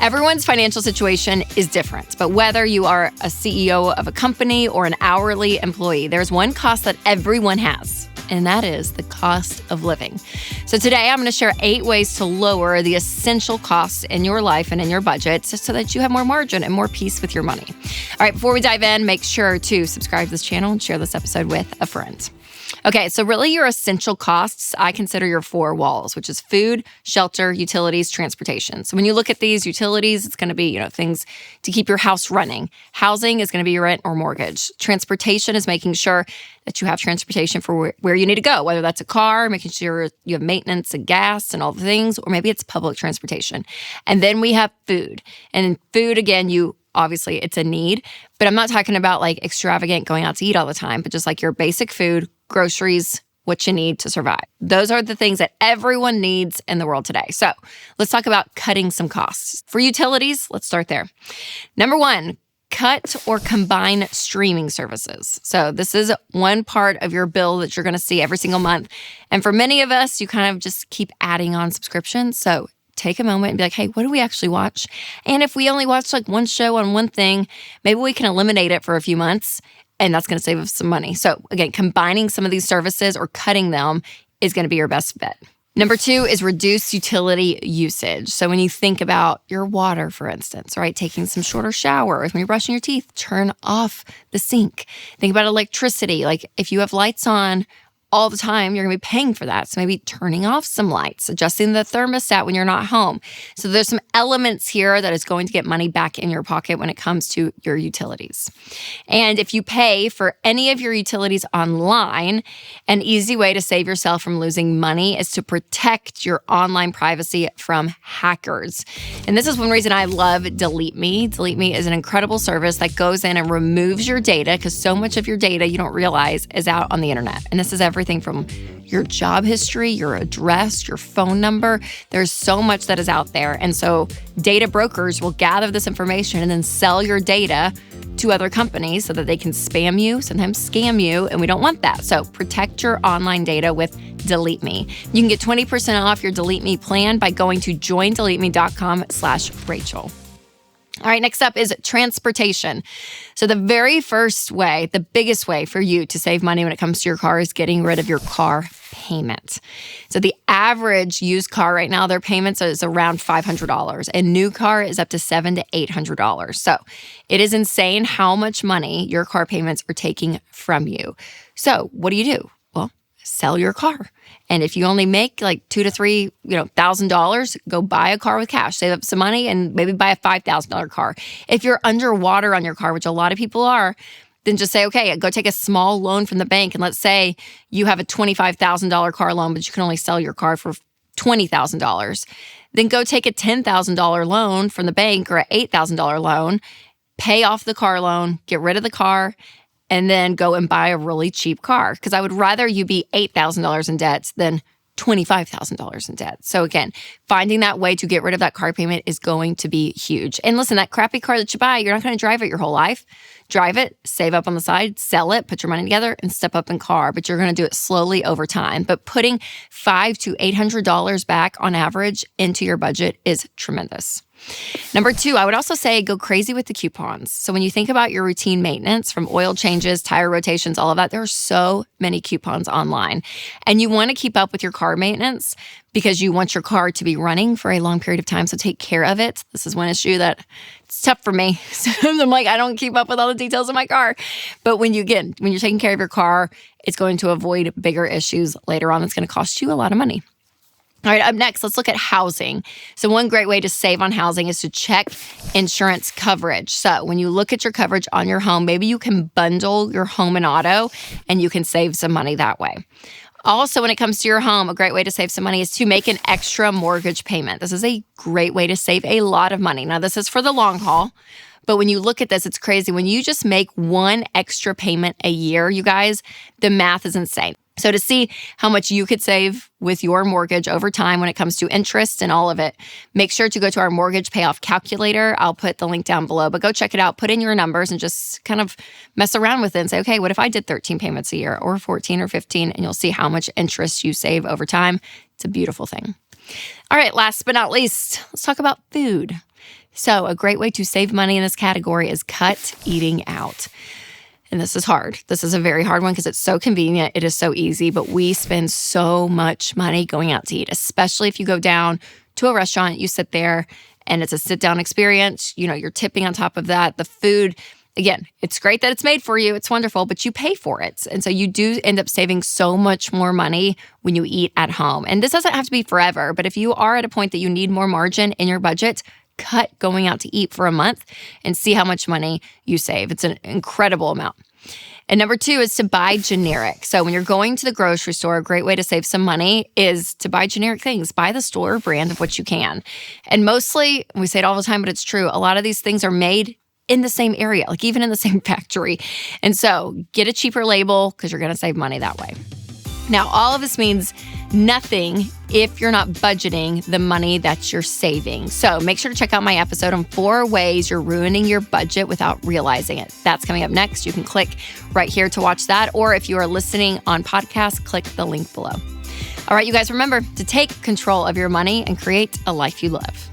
Everyone's financial situation is different, but whether you are a CEO of a company or an hourly employee, there's one cost that everyone has, and that is the cost of living. So today I'm going to share 8 ways to lower the essential costs in your life and in your budget so that you have more margin and more peace with your money. All right, before we dive in, make sure to subscribe to this channel and share this episode with a friend. Okay, so really your essential costs, I consider your 4 walls, which is food, shelter, utilities, transportation. So when you look at these utilities, it's going to be, things to keep your house running. Housing is going to be your rent or mortgage. Transportation is making sure that you have transportation for where you need to go, whether that's a car, making sure you have maintenance and gas and all the things, or maybe it's public transportation. And then we have food. And in food, again, obviously it's a need, but I'm not talking about like extravagant going out to eat all the time, but just like your basic food, groceries, what you need to survive. Those are the things that everyone needs in the world today. So let's talk about cutting some costs. For utilities, let's start there. Number 1, cut or combine streaming services. So this is one part of your bill that you're going to see every single month. And for many of us, you kind of just keep adding on subscriptions. So take a moment and be like, hey, what do we actually watch? And if we only watch like one show on one thing, maybe we can eliminate it for a few months, and that's going to save us some money. So again, combining some of these services or cutting them is going to be your best bet. Number 2 is reduce utility usage. So when you think about your water, for instance, right, taking some shorter showers, when you're brushing your teeth, turn off the sink. Think about electricity. Like if you have lights on all the time, you're going to be paying for that. So maybe turning off some lights, adjusting the thermostat when you're not home. So there's some elements here that is going to get money back in your pocket when it comes to your utilities. And if you pay for any of your utilities online, an easy way to save yourself from losing money is to protect your online privacy from hackers. And this is one reason I love Delete Me. Delete Me is an incredible service that goes in and removes your data, because so much of your data you don't realize is out on the internet. And this is everything from your job history, your address, your phone number. There's so much that is out there. And so data brokers will gather this information and then sell your data to other companies so that they can spam you, sometimes scam you, and we don't want that. So protect your online data with Delete Me. You can get 20% off your Delete Me plan by going to joindeleteme.com/Rachel. All right, next up is transportation. So the very first way, the biggest way for you to save money when it comes to your car is getting rid of your car payment. So the average used car right now, their payments is around $500. A new car is up to $700 to $800. So it is insane how much money your car payments are taking from you. So what do? Well, sell your car. And if you only make like $2,000 to $3,000, go buy a car with cash, save up some money, and maybe buy a $5,000 car. If you're underwater on your car, which a lot of people are, then just say, okay, go take a small loan from the bank. And let's say you have a $25,000 car loan, but you can only sell your car for $20,000. Then go take a $10,000 loan from the bank or an $8,000 loan, pay off the car loan, get rid of the car, and then go and buy a really cheap car. Because I would rather you be $8,000 in debt than $25,000 in debt. So again, finding that way to get rid of that car payment is going to be huge. And listen, that crappy car that you buy, you're not going to drive it your whole life. Drive it, save up on the side, sell it, put your money together, and step up in car. But you're going to do it slowly over time. But putting $500 to $800 back on average into your budget is tremendous. Number 2, I would also say go crazy with the coupons. So when you think about your routine maintenance, from oil changes, tire rotations, all of that, there are so many coupons online. And you want to keep up with your car maintenance because you want your car to be running for a long period of time. So take care of it. This is one issue that it's tough for me. So I'm like, I don't keep up with all the details of my car. But when you're taking care of your car, it's going to avoid bigger issues later on. It's going to cost you a lot of money. All right, up next, let's look at housing. So one great way to save on housing is to check insurance coverage. So when you look at your coverage on your home, maybe you can bundle your home and auto, and you can save some money that way. Also, when it comes to your home, a great way to save some money is to make an extra mortgage payment. This is a great way to save a lot of money. Now, this is for the long haul, but when you look at this, it's crazy. When you just make one extra payment a year, you guys, the math is insane. So to see how much you could save with your mortgage over time when it comes to interest and all of it, make sure to go to our mortgage payoff calculator. I'll put the link down below, but go check it out. Put in your numbers and just kind of mess around with it and say, okay, what if I did 13 payments a year or 14 or 15? And you'll see how much interest you save over time. It's a beautiful thing. All right, last but not least, let's talk about food. So a great way to save money in this category is cut eating out. And this is hard. This is a very hard one because it's so convenient. It is so easy, but we spend so much money going out to eat, especially if you go down to a restaurant, you sit there and it's a sit-down experience. You're tipping on top of that. The food, again, it's great that it's made for you. It's wonderful, but you pay for it. And so you do end up saving so much more money when you eat at home. And this doesn't have to be forever, but if you are at a point that you need more margin in your budget, cut going out to eat for a month and see how much money you save. It's an incredible amount. And number 2 is to buy generic. So when you're going to the grocery store, a great way to save some money is to buy generic things. Buy the store brand of what you can. And mostly, we say it all the time, but it's true, a lot of these things are made in the same area, like even in the same factory. And so get a cheaper label because you're going to save money that way. Now, all of this means nothing if you're not budgeting the money that you're saving. So make sure to check out my episode on 4 ways you're ruining your budget without realizing it. That's coming up next. You can click right here to watch that. Or if you are listening on podcast, click the link below. All right, you guys, remember to take control of your money and create a life you love.